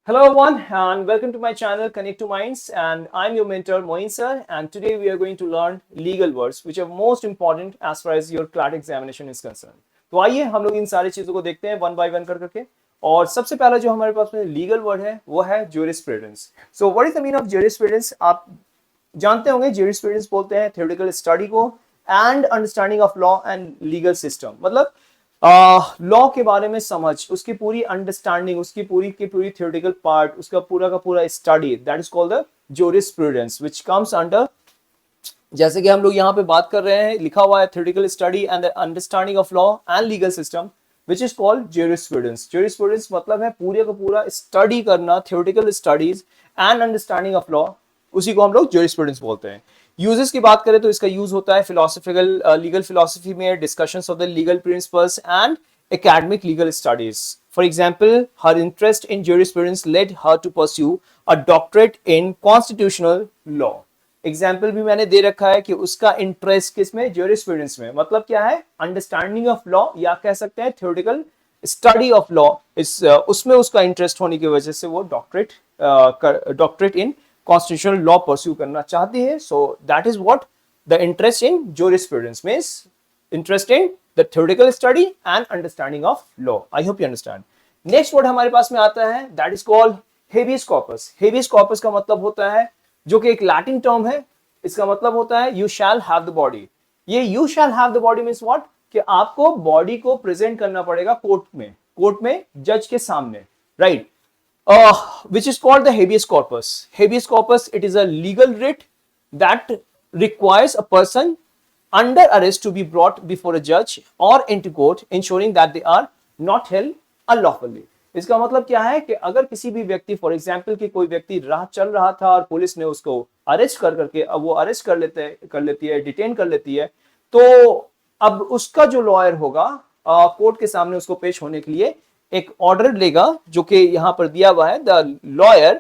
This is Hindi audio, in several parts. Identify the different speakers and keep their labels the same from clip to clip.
Speaker 1: Hello everyone and welcome to my channel Connect to Minds, and I'm your mentor Moin sir, and today we are going to learn legal words which are most important as far as your CLAT examination is concerned. तो आइए हम लोग इन सारी चीजों को देखते हैं वन बाय वन करके। और सबसे पहला जो हमारे पास में लीगल वर्ड है वो है jurisprudence. So what is the meaning of jurisprudence? आप जानते होंगे ज्यूरिस्प्रूडेंस बोलते हैं थ्योरेटिकल स्टडी को and understanding of law and legal system, मतलब लॉ के बारे में समझ, उसकी पूरी अंडरस्टैंडिंग, उसकी पूरी की पूरी थ्योरेटिकल पार्ट, उसका पूरा का पूरा study, that is called the jurisprudence which comes under, जैसे कि हम लोग यहाँ पे बात कर रहे हैं, लिखा हुआ है theoretical study and the understanding of law and legal system which is called jurisprudence. Jurisprudence मतलब है पूरे का पूरा स्टडी करना, theoretical studies and understanding of law, उसी को हम लोग ज्यूरिस्प्रूडेंस बोलते हैं। यूजेस की बात करें तो इसका यूज होता है फिलोसफिकल लीगल फिलोसफी में, discussions of the legal principles and academic legal studies. For example, her interest in jurisprudence led her to pursue a doctorate in constitutional law. Example भी मैंने दे रखा है कि उसका इंटरेस्ट किसमें, ज्यूरिस्प्रूडेंस में, मतलब क्या है, अंडरस्टैंडिंग ऑफ लॉ या कह सकते हैं थ्योरेटिकल स्टडी ऑफ लॉ। इस उसमें उसका इंटरेस्ट होने की वजह से वो doctorate in constitutional law pursue करना चाहती है। So that is what the interest in jurisprudence means, interest in the theoretical study and understanding of law. I hope you understand. Next word हमारे पास में आता है, that is called habeas corpus. Habeas corpus का मतलब होता है, जो कि एक लैटिन टर्म है, इसका मतलब होता है you shall have the body. ये you shall have the body means what, कि आपको बॉडी को प्रेजेंट करना पड़ेगा कोर्ट में जज के सामने, right? Which is called the habeas corpus. Habeas corpus, it is a legal writ that requires a person under arrest to be brought before a judge or into court, ensuring that they are not held unlawfully. इसका मतलब क्या है कि अगर किसी भी व्यक्ति, फॉर एग्जाम्पल कि कोई व्यक्ति राह चल रहा था और पुलिस ने उसको अरेस्ट करके, अब वो अरेस्ट कर लेती है, डिटेन कर लेती है, तो अब उसका जो लॉयर होगा कोर्ट के सामने उसको पेश होने के लिए एक ऑर्डर लेगा, जो कि यहां पर दिया हुआ है, the lawyer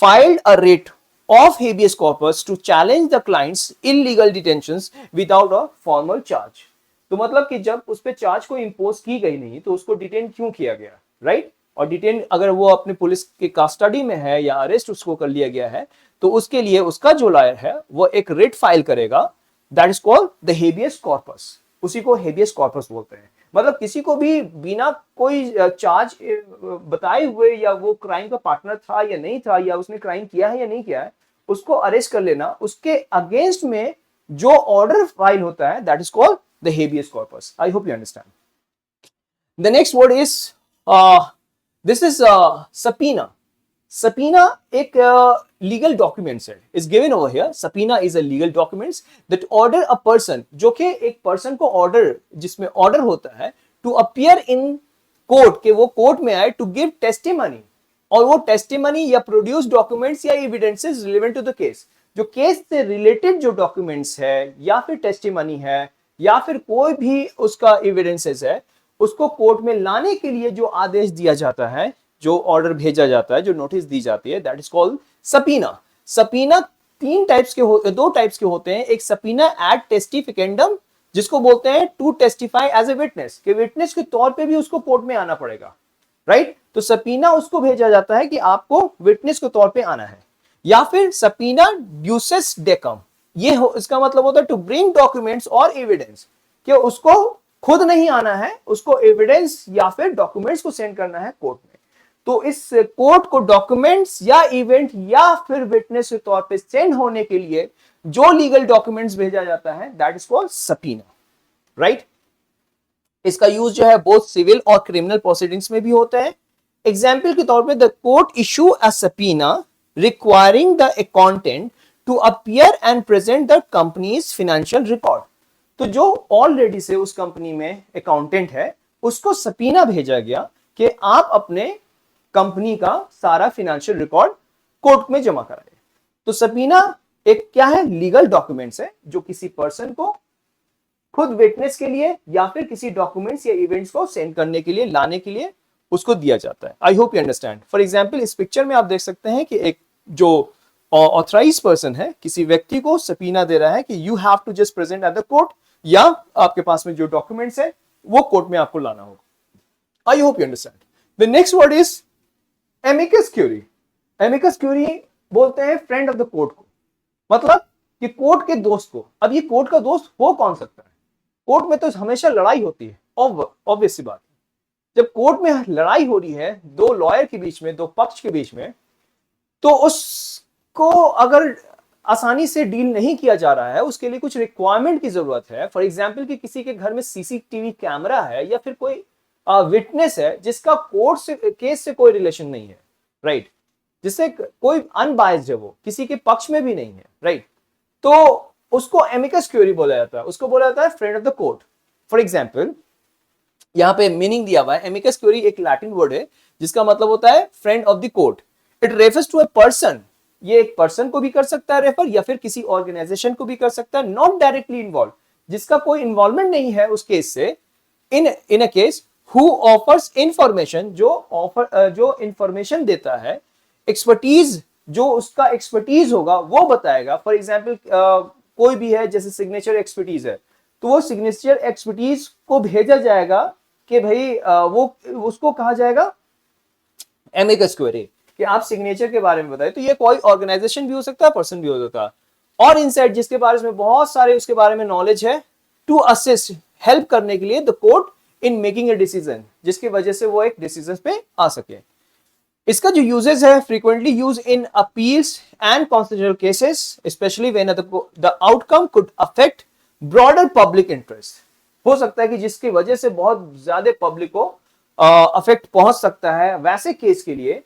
Speaker 1: filed a writ of habeas corpus to challenge the client's illegal detentions without a formal charge. तो मतलब कि जब उस पर चार्ज को इंपोज की गई नहीं तो उसको डिटेन क्यों किया गया, राइट? और डिटेन अगर वो अपने पुलिस के कस्टडी में है या अरेस्ट उसको कर लिया गया है, तो उसके लिए उसका जो लॉयर है वो एक रिट फाइल करेगा, that is called the habeas corpus. उसी को हेबियस कॉर्पस बोलते हैं। मतलब किसी को भी बिना कोई चार्ज बताए हुए, या वो क्राइम का पार्टनर था या नहीं था, या उसने क्राइम किया है या नहीं किया है, उसको अरेस्ट कर लेना, उसके अगेंस्ट में जो ऑर्डर फाइल होता है, that is called the habeas corpus. I hope you understand. The next word is this is Sabina. Sabina एक लीगल डॉक्यूमेंट्स है, is given over here. Sabina is a legal documents that order a person, जो कि एक पर्सन को ऑर्डर, जिसमें ऑर्डर होता है टू अपीयर इन कोर्ट, के वो कोर्ट में आए, टू गिव टेस्टिमनी, और वो टेस्टिमनी या प्रोड्यूस डॉक्यूमेंट्स या evidences relevant to the case. जो केस से रिलेटेड जो डॉक्यूमेंट्स है या फिर टेस्टिमनी है या फिर कोई भी उसका एविडेंसेस है, उसको कोर्ट में लाने के लिए जो आदेश दिया जाता है, जो ऑर्डर भेजा जाता है, जो नोटिस दी जाती है, that is called Sabina. Sabina दो टाइप्स के होते हैं। एक सबीना एड टेस्टिफिकेंडम, जिसको बोलते हैं to testify as a witness, कि विटनेस के तौर पे भी उसको कोर्ट में आना पड़ेगा, राइट? तो सबीना उसको भेजा जाता है कि आपको विटनेस के तौर पे आना है। या फिर सबीना ड्यूसेस डेकम, इसका मतलब होता है टू ब्रिंग डॉक्यूमेंट्स और एविडेंस, कि उसको खुद नहीं आना है, उसको एविडेंस या फिर डॉक्यूमेंट्स को सेंड करना है कोर्ट में। तो इस कोर्ट को डॉक्यूमेंट्स या इवेंट या फिर विटनेस के तौर पे सेंड होने के लिए जो लीगल डॉक्यूमेंट्स भेजा जाता है, that is called subpoena, right? इसका यूज जो है बोथ सिविल और क्रिमिनल प्रोसीडिंग्स में भी होता है। एग्जाम्पल के तौर पे, the court issue a subpoena requiring the accountant to appear and present the company's financial record. तो जो ऑलरेडी से उस कंपनी में अकाउंटेंट है, उसको सबीना भेजा गया कि आप अपने कंपनी का सारा फाइनेंशियल रिकॉर्ड कोर्ट में जमा कराए। तो सबीना एक क्या है, लीगल डॉक्यूमेंट्स है, जो किसी पर्सन को खुद विटनेस के लिए या फिर किसी डॉक्यूमेंट्स या इवेंट्स को सेंड करने के लिए, लाने के लिए उसको दिया जाता है। आई hope you understand. For example, इस पिक्चर में आप देख सकते हैं कि एक जो ऑथराइज पर्सन है, किसी व्यक्ति को सबीना दे रहा है कि you have to just present at the court, या आपके पास में जो डॉक्यूमेंट्स है वो कोर्ट में आपको लाना होगा। आई hope you understand. The next word is amicus curiae, amicus curiae बोलते हैं फ्रेंड ऑफ द कोर्ट को, मतलब कि कोर्ट के दोस्त को। अब ये कोर्ट का दोस्त हो कौन सकता है? कोर्ट में तो हमेशा लड़ाई होती है, ऑब्वियस सी बात। जब कोर्ट में लड़ाई हो रही है दो लॉयर के बीच में, दो पक्ष के बीच में, तो उसको अगर आसानी से डील नहीं किया जा रहा है, उसके लिए कुछ रिक्वायरमेंट की जरूरत है। फॉर एग्जाम्पल कि किसी के घर में सीसीटीवी कैमरा है या फिर कोई विटनेस है जिसका कोर्ट से केस से कोई रिलेशन नहीं है, राइट, जिससे कोई अनबायस्ड है, वो किसी के पक्ष में भी नहीं है, राइट, तो उसको एमिकस क्यूरी बोला जाता है, उसको बोला जाता है friend of the court. For example यहां पे मीनिंग दिया हुआ है, एमिकस क्यूरी एक लैटिन वर्ड है जिसका मतलब होता है friend of the court. It refers to a person, ये एक पर्सन को भी कर सकता है रेफर, या फिर किसी ऑर्गेनाइजेशन को भी कर सकता है, नॉट डायरेक्टली इन्वॉल्व, जिसका कोई इन्वॉल्वमेंट नहीं है उस केस से। In a case who offers information, जो इंफॉर्मेशन देता है, एक्सपर्टीज, जो उसका एक्सपर्टीज होगा वो बताएगा। फॉर एग्जाम्पल कोई भी है, जैसे सिग्नेचर एक्सपर्टीज है, तो वो सिग्नेचर एक्सपर्टीज को भेजा जाएगा कि भाई वो उसको कहा जाएगा एमिकस क्यूरी कि आप सिग्नेचर के बारे में बताएं। तो ये कोई ऑर्गेनाइजेशन भी हो सकता है, पर्सन भी हो सकता है, और इनसाइड जिसके बारे में बहुत सारे उसके बारे में नॉलेज है, टू असिस्ट, हेल्प करने के लिए the court in making a decision, जिसकी वजह से वो एक डिसीजन पे आ सके। इसका जो यूजेस है, frequently use in appeals and constitutional cases, specially when the outcome could affect broader public interest. हो सकता है कि जिसकी वजह से बहुत ज्यादा पब्लिक को अफेक्ट पहुंच सकता है, वैसे केस के लिए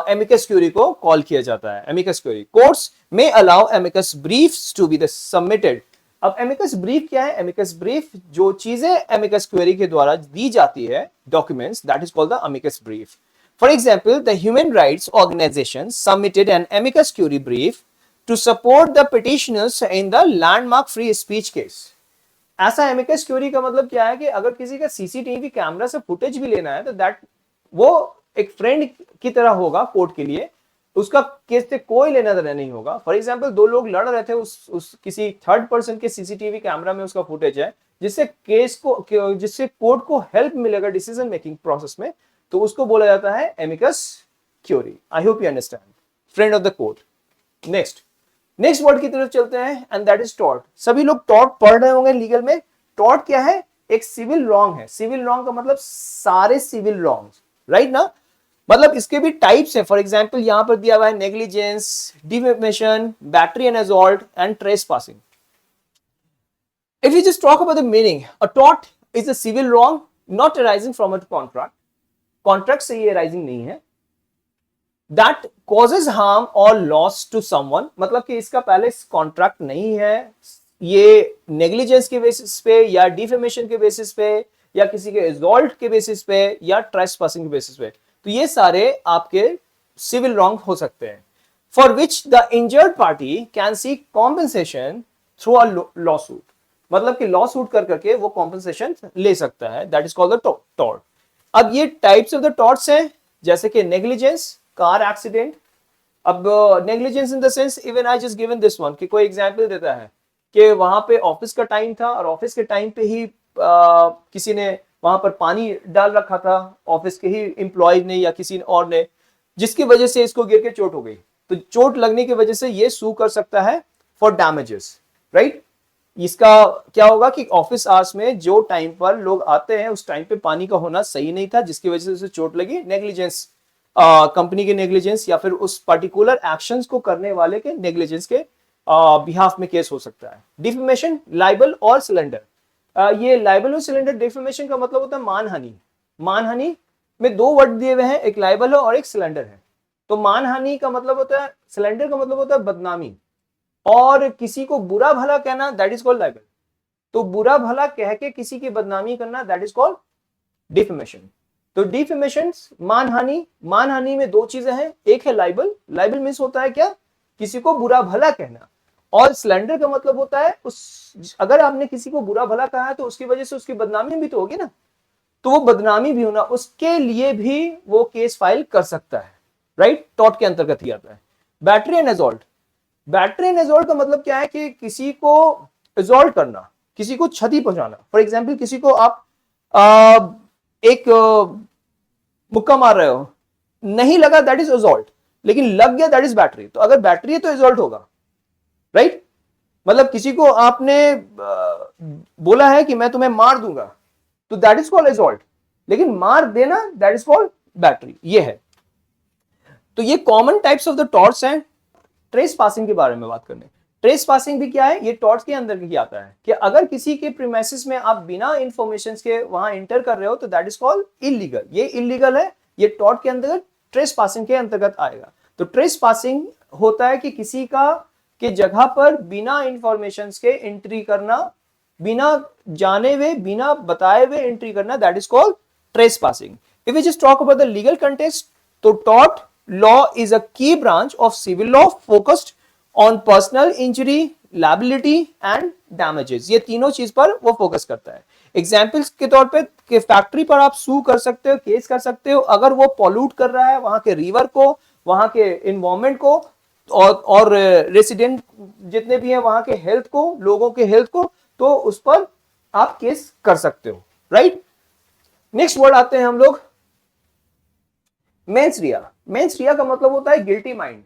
Speaker 1: एमिकस क्यूरी को कॉल किया जाता है, एमिकस क्यूरी। कोर्ट्स में allow amicus briefs to be the submitted. अब एमिकस ब्रीफ क्या है? एमिकस ब्रीफ जो चीजें एमिकस क्वेरी के द्वारा दी जाती है, documents, that is called the amicus brief. For example the human rights organisation submitted an amicus curiae brief to support the petitioners in the landmark free speech case. ऐसा एमिकस क्यूरी का मतलब क्या है कि अगर किसी का सीसीटीवी कैमरा से फुटेज भी लेना है तो दैट वो एक फ्रेंड की तरह होगा कोर्ट के लिए, उसका केस से कोई लेना देना नहीं होगा। फॉर एग्जांपल दो लोग लड़ रहे थे, उस किसी थर्ड पर्सन के सीसीटीवी कैमरा में उसका फुटेज है, जिससे जिससे कोर्ट को हेल्प मिलेगा डिसीजन मेकिंग प्रोसेस में, तो उसको बोला जाता है amicus Curie. I hope you understand, friend of the court. Next word की तरफ चलते हैं, एंड दैट इज टॉर्ट। सभी लोग टॉर्ट पढ़ रहे होंगे लीगल में। टॉर्ट क्या है? एक सिविल रॉन्ग है। सिविल रॉन्ग का मतलब सारे सिविल रॉन्ग्स, राइट ना? मतलब इसके भी टाइप्स हैं। फॉर एग्जांपल यहां पर दिया हुआ है negligence, defamation, battery and assault and trespassing. If you just talk about the meaning, a tort is a civil wrong not arising from a contract. Contract से ये arising नहीं है. That causes harm or loss to someone, मतलब कि इसका पहले कॉन्ट्रैक्ट नहीं है, ये नेग्लिजेंस के बेसिस पे या डिफेमेशन के बेसिस पे या किसी के असॉल्ट के बेसिस पे या ट्रेसपासिंग के बेसिस पे, तो ये सारे आपके सिविल रॉन्ग हो सकते हैं। For which the injured party can seek compensation through a law suit, मतलब कि लॉ सूट कर करके वो कॉम्पेंसेशन ले सकता है, that is called the tort. अब ये टाइप्स ऑफ द टॉर्ट्स हैं, जैसे कि नेग्लिजेंस, कार एक्सीडेंट। अब negligence in the sense, even I just given this one, कि कोई एग्जांपल देता है कि वहां पे ऑफिस का टाइम था और ऑफिस के टाइम पे ही किसी ने वहां पर पानी डाल रखा था, ऑफिस के ही एम्प्लॉय ने या किसी और ने, जिसकी वजह से इसको गिर के चोट हो गई। तो चोट लगने की वजह से ये सू कर सकता है फॉर डैमेजेस, राइट। इसका क्या होगा कि ऑफिस आवर्स में जो टाइम पर लोग आते हैं उस टाइम पे पानी का होना सही नहीं था, जिसकी वजह से उसे चोट लगी। नेग्लिजेंस, कंपनी के नेग्लिजेंस या फिर उस पर्टिकुलर एक्शंस को करने वाले के नेग्लिजेंस के बिहाफ में केस हो सकता है। डिफेमेशन, लाइबल और सिलेंडर। ये लाइबल और सिलेंडर, डिफेमेशन का मतलब होता है मानहानि। मानहानि में दो वर्ड दिए हुए हैं, एक लाइबल है और एक सिलेंडर है। तो मानहानि का मतलब होता है, सिलेंडर का मतलब होता है बदनामी, और किसी को बुरा भला कहना, दैट इज कॉल्ड लाइबल। तो बुरा भला कह के किसी की बदनामी करना, दैट इज कॉल्ड डिफेमेशन। तो डिफेमेशन, मानहानि, मानहानि में दो चीजें हैं, एक है लाइबल। लाइबल मीन्स होता है क्या? किसी को बुरा भला कहना। और स्लैंडर का मतलब होता है अगर आपने किसी को बुरा भला कहा है तो उसकी वजह से उसकी बदनामी भी तो होगी ना, तो वो बदनामी भी होना, उसके लिए भी वो केस फाइल कर सकता है, राइट। टॉर्ट के अंतर्गत ही आता है। Battery and assault. Battery and assault का मतलब क्या है कि किसी को असॉल्ट करना, किसी को क्षति पहुंचाना। फॉर एग्जाम्पल किसी को आप एक मुक्का मार रहे हो, नहीं लगा दैट इज असॉल्ट, लेकिन लग गया दैट इज बैटरी। तो अगर बैटरी है तो असॉल्ट होगा, राइट? मतलब किसी को आपने बोला है कि मैं तुम्हें मार दूंगा, तो दैट इज कॉल्ड असॉल्ट, लेकिन मार देना दैट इज कॉल्ड बैटरी। ये है। तो ये common types of the torts हैं। ट्रेस पासिंग के बारे में बात करने, ट्रेस पासिंग भी क्या है, ये टॉर्ट्स के अंदर क्या आता है कि अगर किसी के प्रीमाइसेस में आप बिना इंफॉर्मेशन के वहां एंटर कर रहे हो तो दैट इज कॉल्ड इलीगल। ये इलीगल है, ये टॉर्ट के अंतर्गत ट्रेस पासिंग के अंतर्गत आएगा। तो ट्रेस पासिंग होता है कि किसी का के जगह पर बिना इंफॉर्मेशन के एंट्री करना, बिना जाने हुए बिना बताए हुए एंट्री करना, that is called trespassing. If we just talk about the legal context, तो tort law is a key branch of civil law focused on personal injury, liability and damages. ये तीनों चीज पर वो फोकस करता है। एग्जाम्पल्स के तौर पे कि फैक्ट्री पर आप सू कर सकते हो, केस कर सकते हो अगर वो पॉल्यूट कर रहा है वहां के रिवर को, वहां के इन्वायरमेंट को, और रेसिडेंट जितने भी हैं वहां के हेल्थ को, लोगों के हेल्थ को, तो उस पर आप केस कर सकते हो, राइट? नेक्स्ट वर्ड आते हैं हम लोग मेंस रिया। मेंस रिया का मतलब होता है गिल्टी माइंड।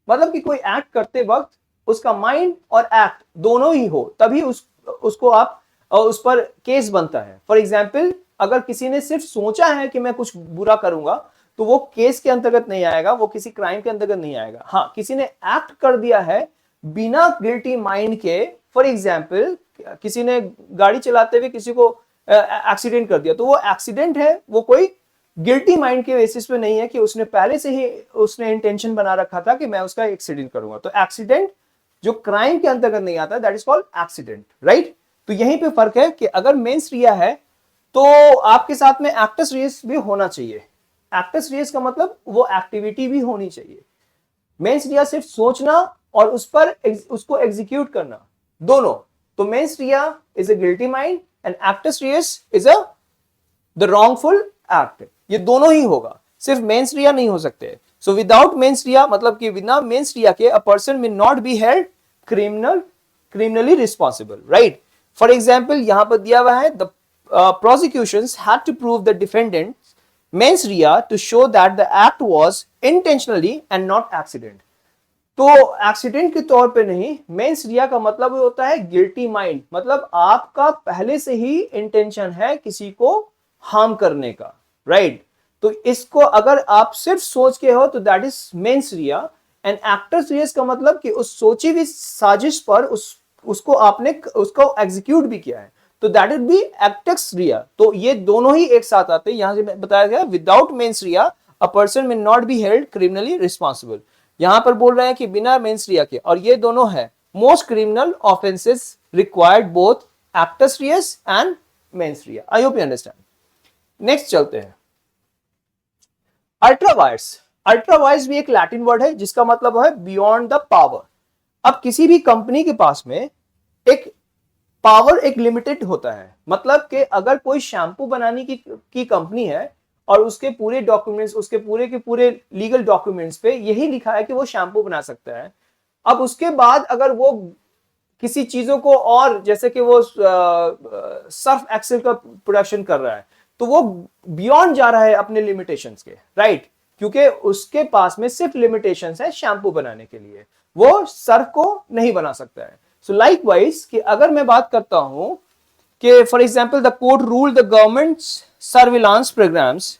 Speaker 1: मतलब कि कोई एक्ट करते वक्त उसका माइंड और एक्ट दोनों ही हो, तभी उसको आप उस पर केस बनता है। फॉर एग्जाम्पल, अगर किसी ने सिर्फ सोचा है कि मैं कुछ बुरा करूंगा तो वो केस के अंतर्गत नहीं आएगा, वो किसी क्राइम के अंतर्गत नहीं आएगा। हाँ, किसी ने एक्ट कर दिया है बिना गिल्टी माइंड के, फॉर एग्जाम्पल किसी ने गाड़ी चलाते हुए किसी को एक्सीडेंट कर दिया, तो वो एक्सीडेंट है, वो कोई गिल्टी माइंड के बेसिस पे नहीं है कि उसने पहले से ही उसने इंटेंशन बना रखा था कि मैं उसका एक्सीडेंट करूंगा। तो एक्सीडेंट जो क्राइम के अंतर्गत नहीं आता, that is called accident, right? तो यहीं पे फर्क है कि अगर मेंस रिया है तो आपके साथ में एक्टस रियस भी होना चाहिए। एक्टस रियस का मतलब वो एक्टिविटी भी होनी चाहिए। मेंस रिया सिर्फ सोचना और उस पर उसको एग्जीक्यूट करना, दोनों। तो mens rea is a guilty mind and actus reus is a the wrongful act. ये दोनों ही होगा, सिर्फ मेंस रिया नहीं हो सकते। सो विदाउट मेंस रिया मतलब कि बिना मेंस रिया के a person may not be held criminally responsible, right? For example यहां पर दिया हुआ है the prosecutions had to prove the defendant's mens rea to show that the act was intentionally and not accident। तो एक्सीडेंट के तौर पे नहीं, मेंस रिया का मतलब होता है गिल्टी माइंड, मतलब आपका पहले से ही इंटेंशन है किसी को हार्म करने का, राइट? तो इसको अगर आप सिर्फ सोच के हो तो that is mens rea. And actus reus का मतलब कि उस सोची हुई साजिश पर उसको आपने उसको एग्जीक्यूट भी किया है, तो दैट वुड बी एक्टस रिया। तो ये दोनों ही एक साथ आते हैं। यहां से बताया गया without mains Riya a person may not be held criminally responsible. यहां पर बोल रहे हैं कि बिना मेंस रिया के, और ये दोनों है most criminal offences required both actus reus and mens rea. I hope you understand. Next चलते हैं अल्ट्रा वायर्स। अल्ट्रा वायर्स भी एक लैटिन वर्ड है जिसका मतलब है बियॉन्ड द पावर। अब किसी भी कंपनी के पास में एक पावर एक लिमिटेड होता है। मतलब कि अगर कोई शैम्पू बनाने की कंपनी है और उसके पूरे डॉक्यूमेंट्स, उसके पूरे के पूरे लीगल डॉक्यूमेंट्स पे यही लिखा है कि वो शैम्पू बना सकता है, अब उसके बाद अगर वो किसी चीजों को, और जैसे कि वो सर्फ एक्सेल का प्रोडक्शन कर रहा है, तो वो बियॉन्ड जा रहा है अपने लिमिटेशंस के, राइट? क्योंकि उसके पास में सिर्फ लिमिटेशंस है शैम्पू बनाने के लिए, वो सर्फ को नहीं बना सकता है। सो लाइकवाइज कि अगर मैं बात करता हूं कि for example the court rule the government's surveillance programmes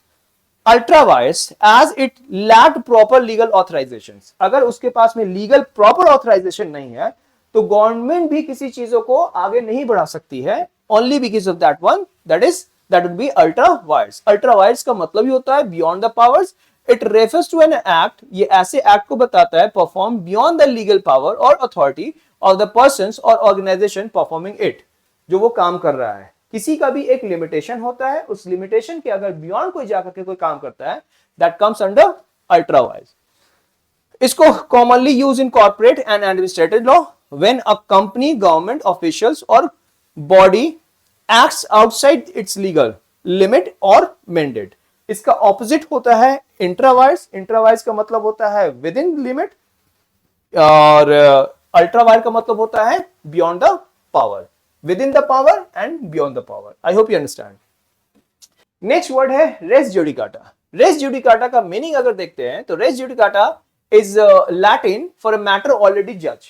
Speaker 1: ultra vires as it lacked proper legal authorisation. अगर उसके पास में लीगल प्रॉपर ऑथराइजेशन नहीं है तो गवर्नमेंट भी किसी चीजों को आगे नहीं बढ़ा सकती है, only because of that one, that would be ultra vires. Ultra vires का मतलब ही होता है beyond the powers. It refers to an act, ये ऐसे एक्ट को बताता है perform beyond the legal power और अथॉरिटी ऑफ द पर्सन और ऑर्गेनाइजेशन परफॉर्मिंग इट। जो वो काम कर रहा है, किसी का भी एक लिमिटेशन होता है, उस लिमिटेशन के अगर बियॉन्ड कोई जाकर के कोई काम करता है, that comes under ultra vires. इसको commonly use in corporate and administrative law when a company, government officials और body acts outside its legal limit और मैंडेट। इसका ऑपोजिट होता है इंट्रा वायर्स। इंट्रा वायर्स का मतलब होता है विद इन लिमिट, और अल्ट्रा वायर का मतलब होता है beyond the power, within the power and beyond the power. I hope you understand. Next word है रेस जुडिकाटा। रेस जुडिकाटा का मीनिंग अगर देखते हैं तो res judicata is Latin for a matter already जज।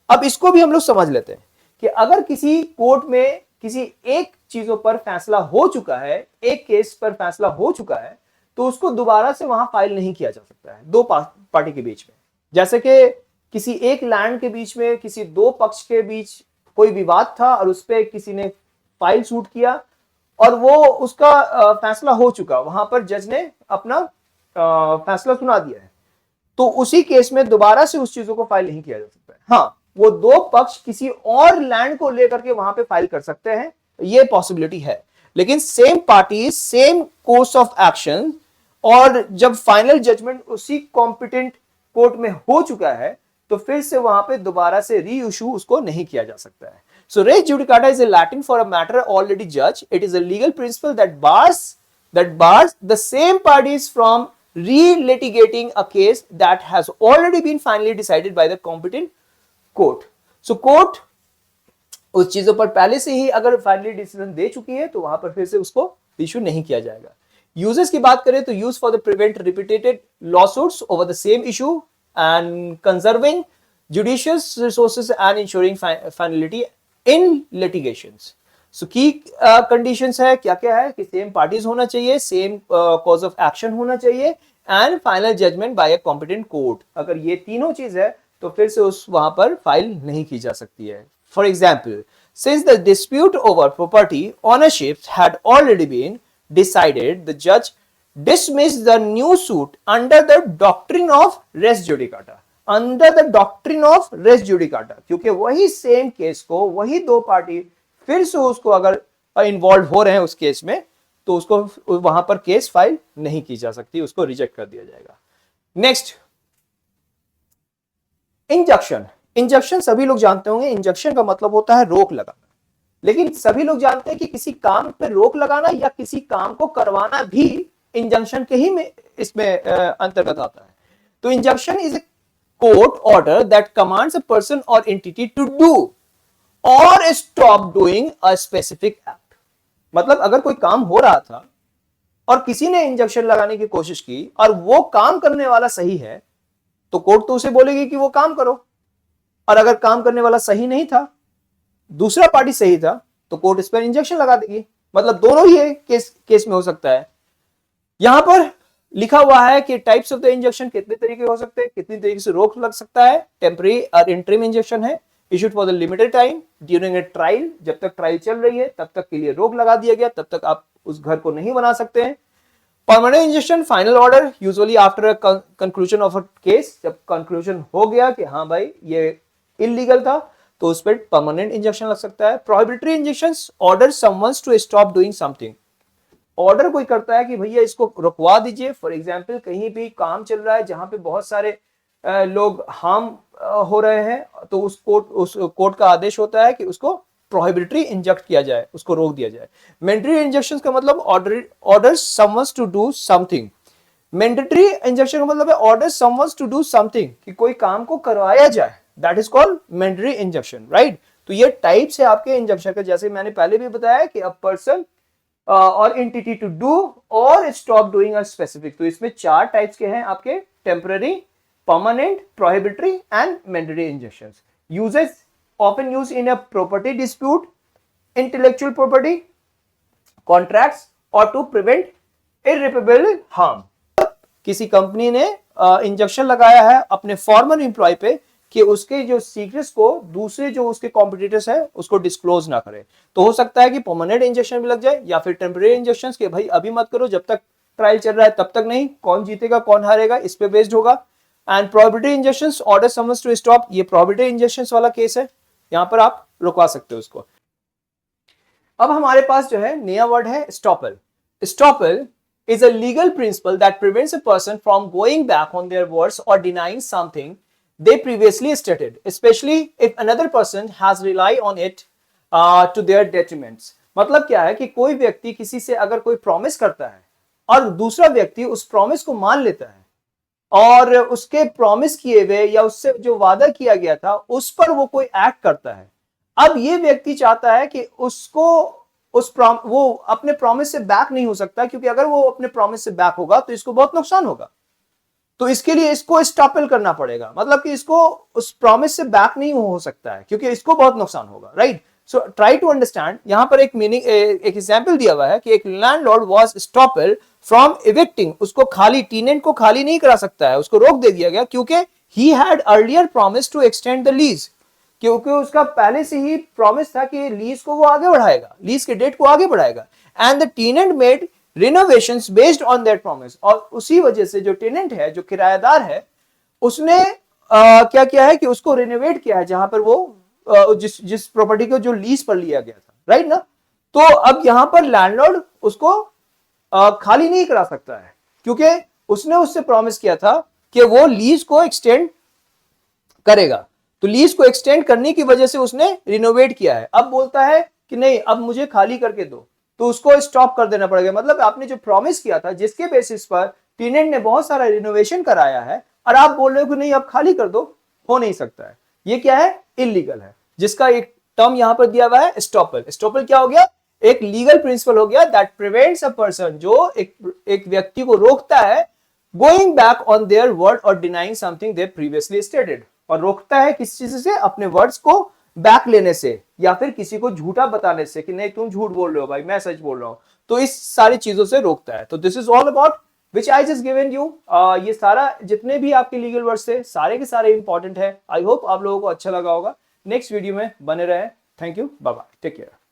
Speaker 1: अब इसको भी हम लोग समझ लेते हैं कि अगर किसी कोर्ट में किसी एक चीजों पर फैसला हो चुका है, एक केस पर फैसला हो चुका है, तो उसको दोबारा से वहां फाइल नहीं किया जा सकता है दो पार्टी के बीच में। जैसे कि किसी एक लैंड के बीच में किसी दो पक्ष के बीच कोई विवाद था और उस पर किसी ने फाइल शूट किया और वो उसका फैसला हो चुका, वहां पर जज ने अपना फैसला सुना दिया है, तो उसी केस में दोबारा से उस चीजों को फाइल नहीं किया जा सकता है। हाँ, वो दो पक्ष किसी और लैंड को लेकर के वहां पे फाइल कर सकते हैं, ये पॉसिबिलिटी है, लेकिन same party same course of action, और जब फाइनल जजमेंट उसी कॉम्पिटेंट कोर्ट में हो चुका है तो फिर से वहां पे दोबारा से री इशू उसको नहीं किया जा सकता है। So res judicata is a Latin for a matter already judged. It is a legal principle that bars the same parties from re-litigating a case that has already been finally decided by the competent court. So court उस चीजों पर पहले से ही अगर फाइनली डिसीजन दे चुकी है तो वहां पर फिर से उसको इशू नहीं किया जाएगा। यूजेस की बात करें तो use for the prevent repeated lawsuits over the same issue and conserving judicious resources and ensuring finality in litigations. So की कंडीशंस है, क्या क्या है कि सेम पार्टीज होना चाहिए, सेम कॉज ऑफ एक्शन होना चाहिए and final judgment by a competent court. अगर ये तीनों चीज है तो फिर से उस वहां पर फाइल नहीं की जा सकती है। For example, since the dispute over property ownership had already been decided, the judge dismissed the new suit under the doctrine of res judicata. Under the doctrine of res judicata, क्योंकि वही सेम केस को वही दो पार्टी फिर से उसको अगर इन्वॉल्व हो रहे हैं उस केस में तो उसको वहां पर केस फाइल नहीं की जा सकती, उसको रिजेक्ट कर दिया जाएगा। Next, injunction. इंजंक्शन सभी लोग जानते होंगे, इंजंक्शन का मतलब होता है रोक लगाना, लेकिन सभी लोग जानते हैं कि किसी काम पे रोक लगाना या किसी काम को करवाना भी इंजंक्शन के ही में इसमें अंतर्गत आता है। तो injunction is a court order that commands a person और एंटिटी टू डू और stop doing a specific act. मतलब अगर कोई काम हो रहा था और किसी ने इंजंक्शन लगाने की कोशिश की और वो काम करने वाला सही है तो कोर्ट तो उसे बोलेगी कि वो काम करो, और अगर काम करने वाला सही नहीं था, दूसरा पार्टी सही था, तो कोर्ट इस पर इंजेक्शन लगा देगी। मतलब दोनों ही केस में हो सकता है। यहां पर लिखा हुआ है कि टाइप्स ऑफ द इंजेक्शन कितने तरीके हो सकते हैं, कितनी तरीके से रोक लग सकता है। टेम्परेरी और इंटरिम इंजेक्शन है, issued for the limited time during a trial, जब तक ट्रायल चल रही है तब तक के लिए रोक लगा दिया गया, तब तक आप उस घर को नहीं बना सकते हैं। Permanent injection, final order, usually after a conclusion of a case, जब कंक्लूजन हो गया कि हाँ भाई ये इलीगल था तो उस पर परमानेंट इंजेक्शन लग सकता है। Prohibitory injections, order someone's to stop doing something. Order कोई करता है कि भैया इसको रुकवा दीजिए। फॉर एग्जांपल, कहीं भी काम चल रहा है जहां पे बहुत सारे लोग हार्म हो रहे हैं, तो उस कोर्ट का आदेश होता है कि उसको प्रोहिबिटरी इंजेक्ट किया जाए, उसको रोक दिया जाए। मैंडेटरी इंजेक्शंस का मतलब order someone's to do something. Mandatory injection का मतलब है order someone's to do something, कि कोई काम को करवाया जाए, that is called mandatory injection, right. तो ये टाइप्स है आपके इंजेक्शन का, जैसे मैंने पहले भी बताया कि अ पर्सन और एंटिटी टू डू और स्टॉप डूइंग अ स्पेसिफिक। तो इसमें चार टाइप्स के हैं आपके, temporary, permanent, prohibitory and mandatory injections. Uses often used in a property dispute, intellectual property, contracts or to prevent irreparable harm। किसी कंपनी ने इंजेक्शन लगाया है अपने फॉर्मर एम्प्लॉय पे कि उसके जो सीक्रेट्स को दूसरे जो उसके कॉम्पिटिटर्स है उसको डिस्क्लोज ना करे, तो हो सकता है कि परमानेंट इंजेक्शन भी लग जाए या फिर टेम्परेरी इंजेक्शन के भाई अभी मत करो, जब तक ट्रायल चल रहा है तब तक नहीं, कौन जीतेगा कौन हारेगा इस पे बेस्ड होगा। And prohibitory injections, order someone's to stop, ये प्रोहिबिटरी इंजेक्शंस वाला केस है, यहां पर आप रुकवा सकते हो उसको। अब हमारे पास जो है नया वर्ड है estoppel. Estoppel is a legal principle that prevents a person from going back on their words or denying something they previously stated, especially if another person has relied on it to their detriments। मतलब क्या है कि कोई व्यक्ति किसी से अगर कोई प्रॉमिस करता है और दूसरा व्यक्ति उस प्रॉमिस को मान लेता है और उसके प्रॉमिस किए हुए या उससे जो वादा किया गया था उस पर वो कोई एक्ट करता है। अब ये व्यक्ति चाहता है कि उसको वो अपने प्रॉमिस से बैक नहीं हो सकता, क्योंकि अगर वो अपने प्रॉमिस से बैक होगा तो इसको बहुत नुकसान होगा। तो इसके लिए इसको स्टॉपल करना पड़ेगा, मतलब कि इसको उस प्रॉमिस से बैक नहीं हो सकता है, क्योंकि इसको बहुत नुकसान होगा, right. So try to understand. यहां पर एक मीनिंग, एक एग्जांपल दिया हुआ है कि एक लैंडलॉर्ड वाज स्टॉपल फ्रॉम इविक्टिंग, उसको खाली, टेनेंट को खाली नहीं करा सकता है, उसको रोक दे दिया गया, क्योंकि he had earlier promise to extend the lease, क्योंकि उसका पहले से ही प्रॉमिस था कि लीज को वो आगे बढ़ाएगा, लीज के डेट को आगे बढ़ाएगा। And the tenant made renovations based on that promise, और उसी वजह से जो टेनेंट है, जो किराएदार है, उसने क्या किया है कि उसको रिनोवेट किया है, जहां पर वो जिस प्रॉपर्टी को जो लीज पर लिया गया था, राइट ना। तो अब यहां पर लैंडलॉर्ड उसको खाली नहीं करा सकता है, क्योंकि उसने उससे प्रॉमिस किया था कि वो लीज को एक्सटेंड करेगा। तो लीज को एक्सटेंड करने की वजह से उसने रिनोवेट किया है। अब बोलता है कि नहीं, अब मुझे खाली करके दो, तो उसको स्टॉप कर देना पड़ेगा। मतलब आपने जो प्रॉमिस किया था, जिसके बेसिस पर टेनेंट ने बहुत सारा रिनोवेशन कराया है, और आप बोल रहे हो कि नहीं अब खाली कर दो, हो नहीं सकता है। ये क्या है? इलीगल है, जिसका एक टर्म यहां पर दिया हुआ है स्टॉपल। स्टॉपल क्या हो गया? एक लीगल प्रिंसिपल हो गया दैट प्रिवेंट्स अ पर्सन, जो एक व्यक्ति को रोकता है going back on their word और denying something they previously stated, और रोकता है किस चीज से? अपने वर्ड्स को बैक लेने से, या फिर किसी को झूठा बताने से कि नहीं तुम झूठ बोल रहे हो भाई, मैं सच बोल रहा हूं। तो इस सारी चीजों से रोकता है। तो this is all about which I just given you. ये सारा जितने भी आपके लीगल वर्ड्स थे, सारे के सारे इंपॉर्टेंट है। आई होप आप लोगों को अच्छा लगा होगा। नेक्स्ट वीडियो में बने रहे। Thank you, bye bye, take care.